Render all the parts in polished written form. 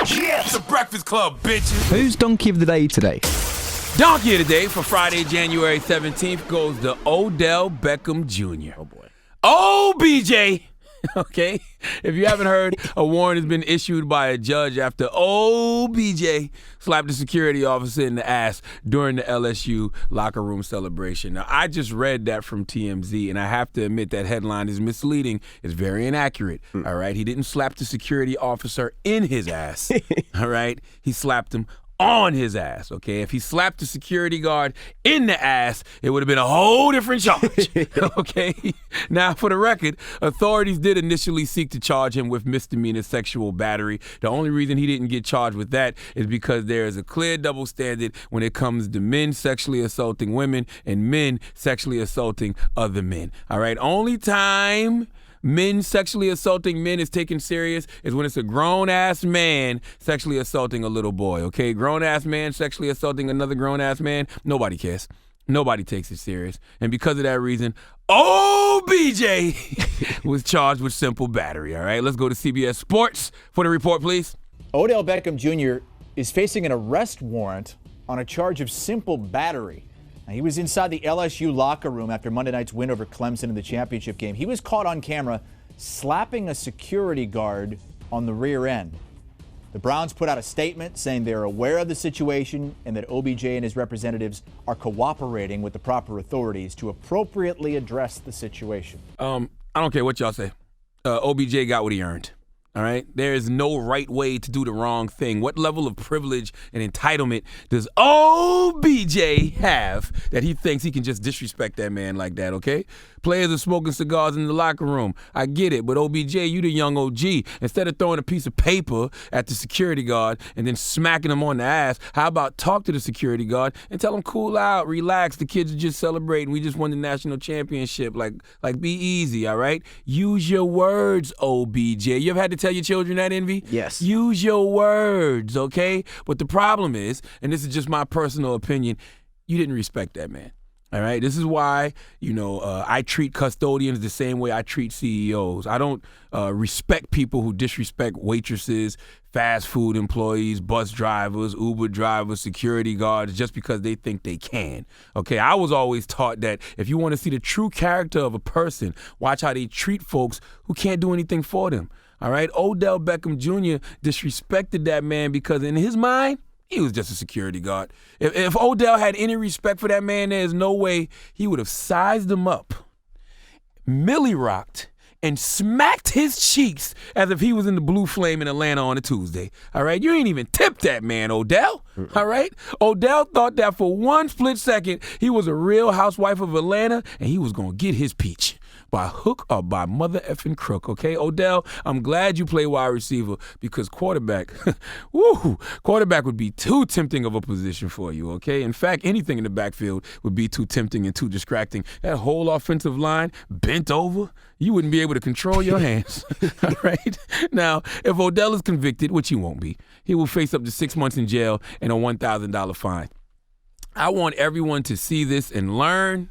Yeah, it's the Breakfast Club, bitches. Who's Donkey of the Day today? Donkey of the Day for Friday, January 17th goes to Odell Beckham Jr. Oh, boy. OBJ. Okay? If you haven't heard, a warrant has been issued by a judge after OBJ slapped a security officer in the ass during the LSU locker room celebration. Now, I just read that from TMZ, and I have to admit that headline is misleading. It's very inaccurate, all right? He didn't slap the security officer in his ass, all right? He slapped him on his ass, okay? If he slapped the security guard in the ass, it would have been a whole different charge, okay? Now, for the record, authorities did initially seek to charge him with misdemeanor sexual battery. The only reason he didn't get charged with that is because there is a clear double standard when it comes to men sexually assaulting women and men sexually assaulting other men, all right? Only time men sexually assaulting men is taken serious is when it's a grown-ass man sexually assaulting a little boy, okay? Grown-ass man sexually assaulting another grown-ass man, nobody cares. Nobody takes it serious. And because of that reason, OBJ was charged with simple battery, all right? Let's go to CBS Sports for the report, please. Odell Beckham Jr. is facing an arrest warrant on a charge of simple battery. Now, he was inside the LSU locker room after Monday night's win over Clemson in the championship game. He was caught on camera slapping a security guard on the rear end. The Browns put out a statement saying they're aware of the situation and that OBJ and his representatives are cooperating with the proper authorities to appropriately address the situation. I don't care what y'all say. OBJ got what he earned. All right? There is no right way to do the wrong thing. What level of privilege and entitlement does OBJ have that he thinks he can just disrespect that man like that, okay? Players are smoking cigars in the locker room. I get it, but OBJ, you the young OG. Instead of throwing a piece of paper at the security guard and then smacking him on the ass, how about talk to the security guard and tell him, cool out, relax, the kids are just celebrating. We just won the national championship. Like be easy, all right? Use your words, OBJ. You ever had to tell your children that, Envy? Yes. Use your words, okay? But the problem is, and this is just my personal opinion, you didn't respect that man. All right, this is why, I treat custodians the same way I treat CEOs. I don't respect people who disrespect waitresses, fast food employees, bus drivers, Uber drivers, security guards, just because they think they can. Okay, I was always taught that if you want to see the true character of a person, watch how they treat folks who can't do anything for them. All right, Odell Beckham Jr. disrespected that man because in his mind, he was just a security guard. If Odell had any respect for that man, there's no way he would have sized him up, millie rocked, and smacked his cheeks as if he was in the Blue Flame in Atlanta on a Tuesday. All right? You ain't even tipped that man, Odell. All right? Odell thought that for one split second he was a real housewife of Atlanta and he was going to get his peach. By hook or by mother effing crook, okay? Odell, I'm glad you play wide receiver because quarterback would be too tempting of a position for you, okay? In fact, anything in the backfield would be too tempting and too distracting. That whole offensive line bent over, you wouldn't be able to control your hands, all right? Now, if Odell is convicted, which he won't be, he will face up to 6 months in jail and a $1,000 fine. I want everyone to see this and learn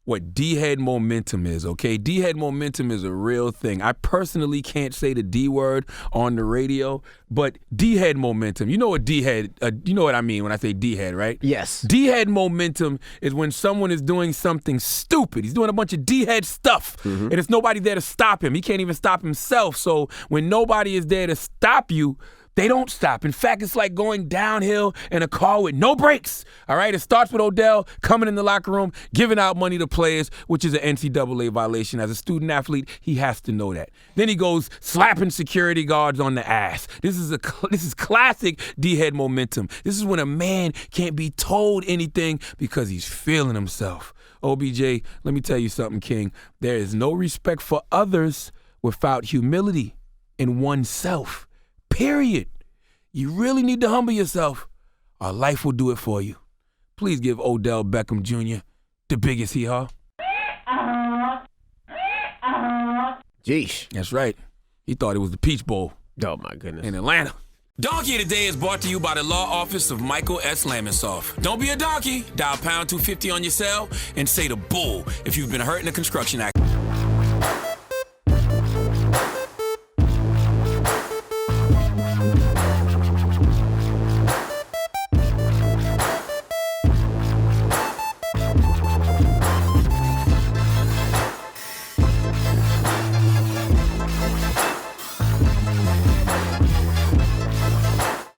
what D-head momentum is, okay? D-head momentum is a real thing. I personally can't say the D word on the radio, but D-head momentum, you know what D-head, you know what I mean when I say D-head, right? Yes. D-head momentum is when someone is doing something stupid. He's doing a bunch of D-head stuff, and there's nobody there to stop him. He can't even stop himself. So when nobody is there to stop you, they don't stop. In fact, it's like going downhill in a car with no brakes. All right? It starts with Odell coming in the locker room, giving out money to players, which is an NCAA violation. As a student athlete, he has to know that. Then he goes slapping security guards on the ass. This is classic D-head momentum. This is when a man can't be told anything because he's feeling himself. OBJ, let me tell you something, King. There is no respect for others without humility in oneself. Period. You really need to humble yourself, or life will do it for you. Please give Odell Beckham Jr. the biggest hee-haw. Jeesh. That's right. He thought it was the Peach Bowl. Oh, my goodness. In Atlanta. Donkey of the Day is brought to you by the law office of Michael S. Lamonsoff. Don't be a donkey. Dial pound 250 on your cell and say the bull if you've been hurt in a construction accident.